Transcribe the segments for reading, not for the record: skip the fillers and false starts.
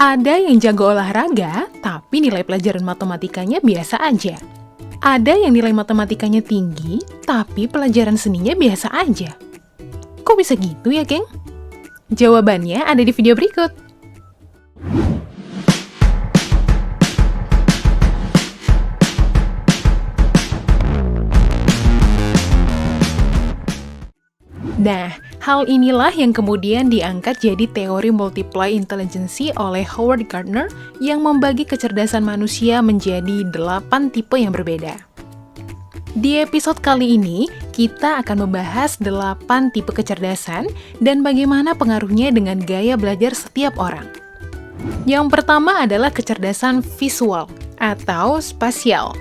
Ada yang jago olahraga, tapi nilai pelajaran matematikanya biasa aja. Ada yang nilai matematikanya tinggi, tapi pelajaran seninya biasa aja. Kok bisa gitu ya, geng? Jawabannya ada di video berikut. Nah, hal inilah yang kemudian diangkat jadi teori multiply intelligence oleh Howard Gardner yang membagi kecerdasan manusia menjadi 8 tipe yang berbeda. Di episode kali ini, kita akan membahas 8 tipe kecerdasan dan bagaimana pengaruhnya dengan gaya belajar setiap orang. Yang pertama adalah kecerdasan visual atau spasial.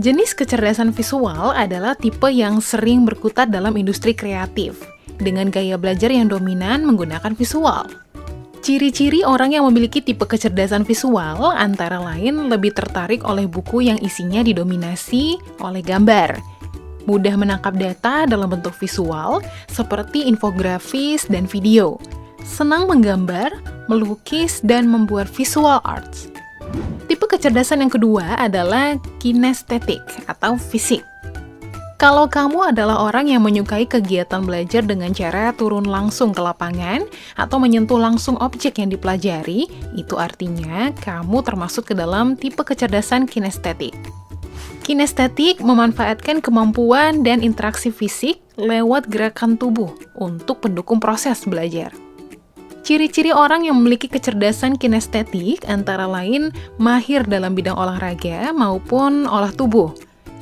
Jenis kecerdasan visual adalah tipe yang sering berkutat dalam industri kreatif, dengan gaya belajar yang dominan menggunakan visual. Ciri-ciri orang yang memiliki tipe kecerdasan visual antara lain lebih tertarik oleh buku yang isinya didominasi oleh gambar, mudah menangkap data dalam bentuk visual seperti infografis dan video, senang menggambar, melukis, dan membuat visual arts. Tipe kecerdasan yang kedua adalah kinestetik atau fisik. Kalau kamu adalah orang yang menyukai kegiatan belajar dengan cara turun langsung ke lapangan atau menyentuh langsung objek yang dipelajari, itu artinya kamu termasuk ke dalam tipe kecerdasan kinestetik. Kinestetik memanfaatkan kemampuan dan interaksi fisik lewat gerakan tubuh untuk pendukung proses belajar. Ciri-ciri orang yang memiliki kecerdasan kinestetik antara lain mahir dalam bidang olahraga maupun olah tubuh,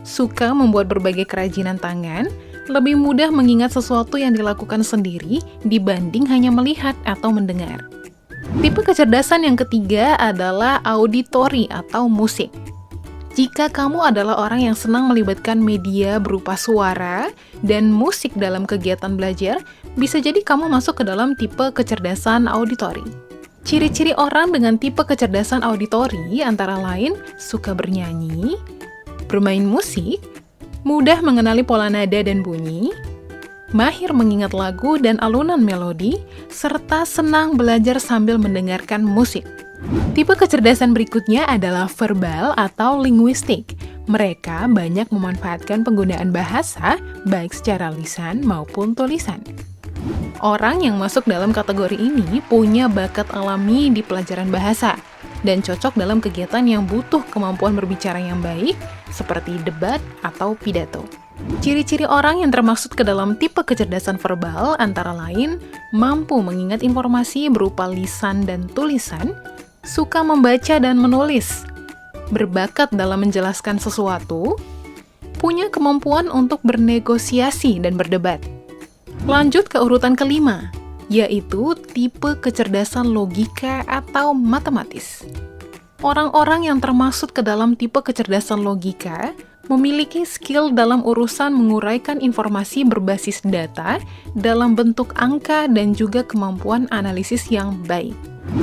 suka membuat berbagai kerajinan tangan, lebih mudah mengingat sesuatu yang dilakukan sendiri dibanding hanya melihat atau mendengar. Tipe kecerdasan yang ketiga adalah auditory atau musik. Jika kamu adalah orang yang senang melibatkan media berupa suara dan musik dalam kegiatan belajar, bisa jadi kamu masuk ke dalam tipe kecerdasan auditory. Ciri-ciri orang dengan tipe kecerdasan auditory antara lain suka bernyanyi, bermain musik, mudah mengenali pola nada dan bunyi, mahir mengingat lagu dan alunan melodi, serta senang belajar sambil mendengarkan musik. Tipe kecerdasan berikutnya adalah verbal atau linguistik. Mereka banyak memanfaatkan penggunaan bahasa, baik secara lisan maupun tulisan. Orang yang masuk dalam kategori ini punya bakat alami di pelajaran bahasa, dan cocok dalam kegiatan yang butuh kemampuan berbicara yang baik, seperti debat atau pidato. Ciri-ciri orang yang termasuk ke dalam tipe kecerdasan verbal antara lain mampu mengingat informasi berupa lisan dan tulisan, suka membaca dan menulis, berbakat dalam menjelaskan sesuatu, punya kemampuan untuk bernegosiasi dan berdebat. Lanjut ke urutan kelima, yaitu tipe kecerdasan logika atau matematis. Orang-orang yang termasuk ke dalam tipe kecerdasan logika memiliki skill dalam urusan menguraikan informasi berbasis data dalam bentuk angka dan juga kemampuan analisis yang baik.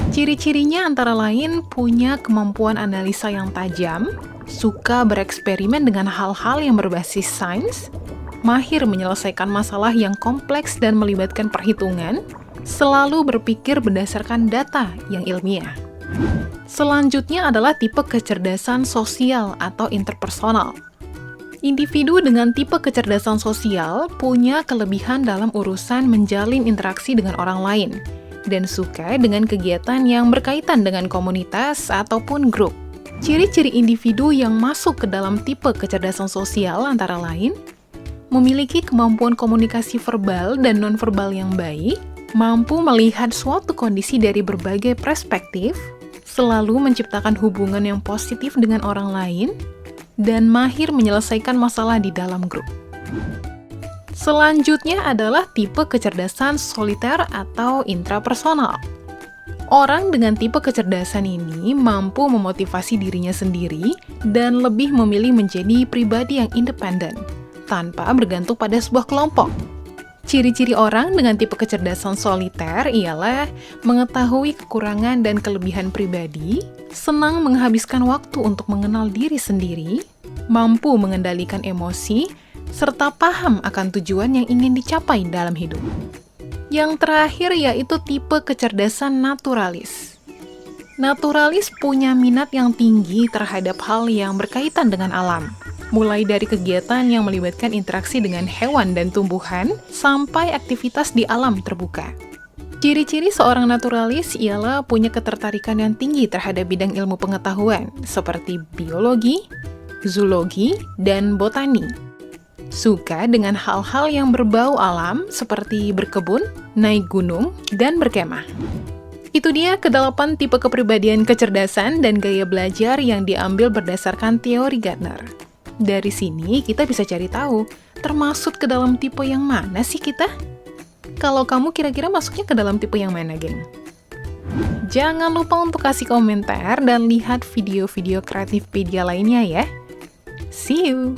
Ciri-cirinya antara lain punya kemampuan analisa yang tajam, suka bereksperimen dengan hal-hal yang berbasis sains, mahir menyelesaikan masalah yang kompleks dan melibatkan perhitungan, selalu berpikir berdasarkan data yang ilmiah. Selanjutnya adalah tipe kecerdasan sosial atau interpersonal. Individu dengan tipe kecerdasan sosial punya kelebihan dalam urusan menjalin interaksi dengan orang lain, dan suka dengan kegiatan yang berkaitan dengan komunitas ataupun grup. Ciri-ciri individu yang masuk ke dalam tipe kecerdasan sosial antara lain memiliki kemampuan komunikasi verbal dan nonverbal yang baik, mampu melihat suatu kondisi dari berbagai perspektif, selalu menciptakan hubungan yang positif dengan orang lain, dan mahir menyelesaikan masalah di dalam grup. Selanjutnya adalah tipe kecerdasan soliter atau intrapersonal. Orang dengan tipe kecerdasan ini mampu memotivasi dirinya sendiri dan lebih memilih menjadi pribadi yang independen, tanpa bergantung pada sebuah kelompok. Ciri-ciri orang dengan tipe kecerdasan soliter ialah mengetahui kekurangan dan kelebihan pribadi, senang menghabiskan waktu untuk mengenal diri sendiri, mampu mengendalikan emosi, serta paham akan tujuan yang ingin dicapai dalam hidup. Yang terakhir yaitu tipe kecerdasan naturalis. Naturalis punya minat yang tinggi terhadap hal yang berkaitan dengan alam. Mulai dari kegiatan yang melibatkan interaksi dengan hewan dan tumbuhan, sampai aktivitas di alam terbuka. Ciri-ciri seorang naturalis ialah punya ketertarikan yang tinggi terhadap bidang ilmu pengetahuan, seperti biologi, zoologi, dan botani. Suka dengan hal-hal yang berbau alam, seperti berkebun, naik gunung, dan berkemah. Itu dia ke-8 tipe kepribadian kecerdasan dan gaya belajar yang diambil berdasarkan teori Gardner. Dari sini kita bisa cari tahu, termasuk ke dalam tipe yang mana sih kita? Kalau kamu kira-kira masuknya ke dalam tipe yang mana, geng? Jangan lupa untuk kasih komentar dan lihat video-video Kreatifpedia lainnya ya. See you!